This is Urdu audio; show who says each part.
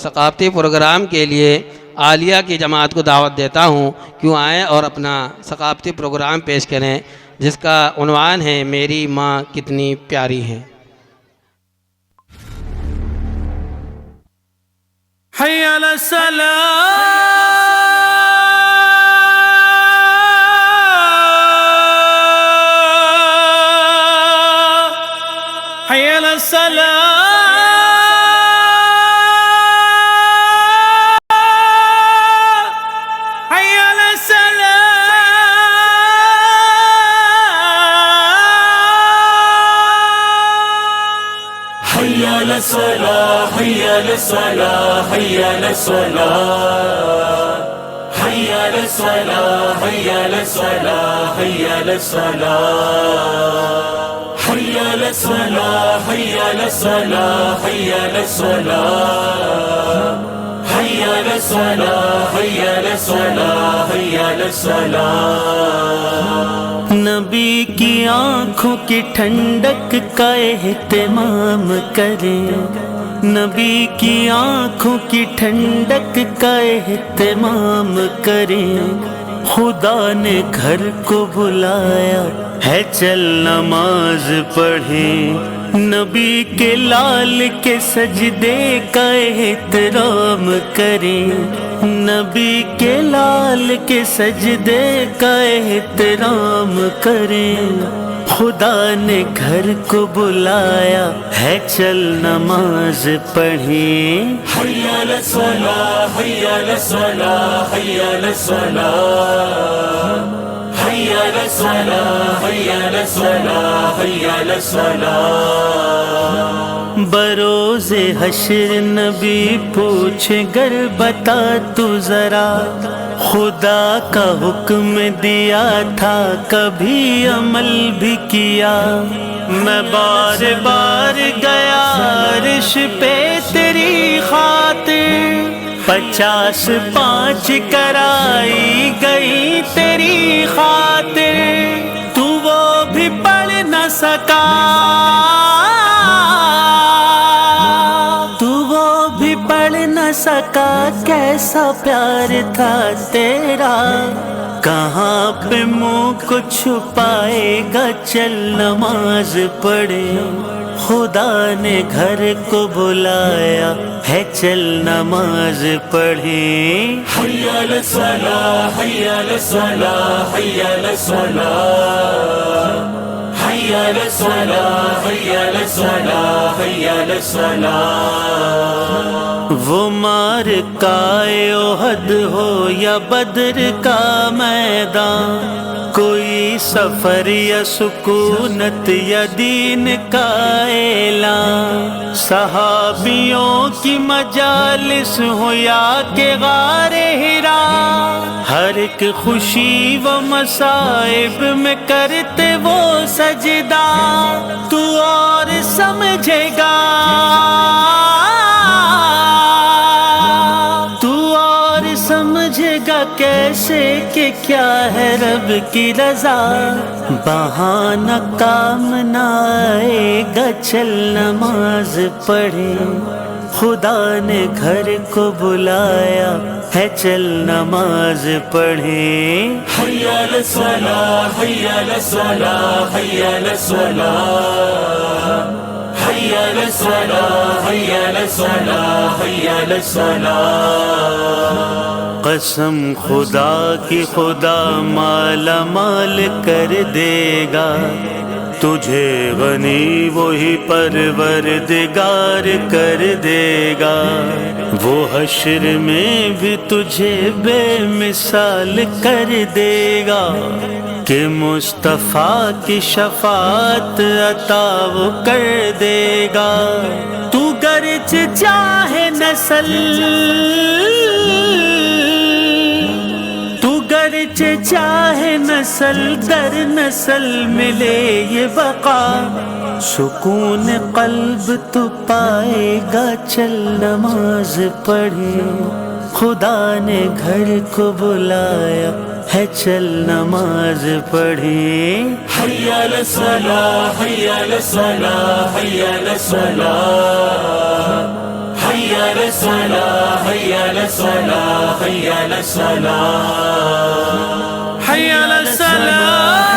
Speaker 1: ثقافتی پروگرام کے لیے عالیہ کی جماعت کو دعوت دیتا ہوں کیوں آئیں اور اپنا ثقافتی پروگرام پیش کریں، جس کا عنوان ہے میری ماں کتنی پیاری ہے۔
Speaker 2: حی علی الصلاۃ، حی علی الصلاۃ، حی علی الصلاۃ، حی علی الصلاۃ، حی علی الصلاۃ، حی علی الصلاۃ، حی علی الصلاۃ، حی علی الصلاۃ، حی علی الصلاۃ، حی علی الصلاۃ، حی علی الصلاۃ، حی علی الصلاۃ، حی علی الصلاۃ، حی علی الصلاۃ، حی علی الصلاۃ۔ نبی کی آنکھوں کی ٹھنڈک کا اہتمام کریں، نبی کی آنکھوں کی ٹھنڈک کا اہتمام کریں، خدا نے گھر کو بلایا ہے چل نماز پڑھیں، نبی کے لال کے سجدے کا احترام کریں، نبی کے لال کے سجدے کا احترام کریں، خدا نے گھر کو بلایا ہے چل نماز پڑھیں۔ حی علی الصلاۃ، حی علی الصلاۃ، حی علی الصلاۃ، حی علی الصلاۃ، حی علی الصلاۃ، حی علی الصلاۃ۔ بروز حشر نبی پوچھے گر بتا تو ذرا، خدا کا حکم دیا تھا کبھی عمل بھی کیا؟ میں بار بار گیا عرش پہ تیری خاطر، 50 کرائی گئی تیری خاطر، تو وہ بھی پڑھ نہ سکا، تو وہ بھی پڑھ نہ سکا، کیسا پیار تھا تیرا، کہاں پہ منہ کو چھپائے گا، چل نماز پڑھے، خدا نے گھر کو بلایا ہے چل نماز پڑھیں۔ حی علی الصلاۃ، حی علی الصلاۃ، حی علی الصلاۃ، حی علی الصلاۃ، حی علی الصلاۃ، حی علی الصلاۃ۔ وہ مار کا احد ہو یا بدر کا میدان، کوئی سفر یا سکونت یا دین کا اعلان، صحابیوں کی مجالس ہو یا کہ غار حرا، ہر ایک خوشی و مصائب میں کرتے وہ سجدہ، تو اور سمجھے گا، سمجھے گا کیسے کہ کیا ہے رب کی رضا، بہانہ کام نہ آئے گا، چل نماز پڑھے، خدا نے گھر کو بلایا ہے چل نماز پڑھیں۔ حی علی الصلاۃ، حی علی الصلاۃ، حی علی الصلاۃ، حی علی الصلاۃ، حی علی الصلاۃ، حی علی الصلاۃ۔ قسم خدا کی خدا مالا مال کر دے گا، تجھے غنی وہی پروردگار کر دے گا، وہ حشر میں بھی تجھے بے مثال کر دے گا، کہ مصطفیٰ کی شفاعت عطا وہ کر دے گا، تو گرچہ چاہے نسل، گرچہ چاہے نسل در نسل ملے یہ بقا، سکون قلب تو پائے گا، چل نماز پڑھے، خدا نے گھر کو بلایا ہے چل نماز پڑھیں۔ حی علی الصلاۃ، حی علی الصلاۃ، حی علی الصلاۃ، حی حي على الصلاة حي على الصلاة حي على الصلاة حي على الصلاة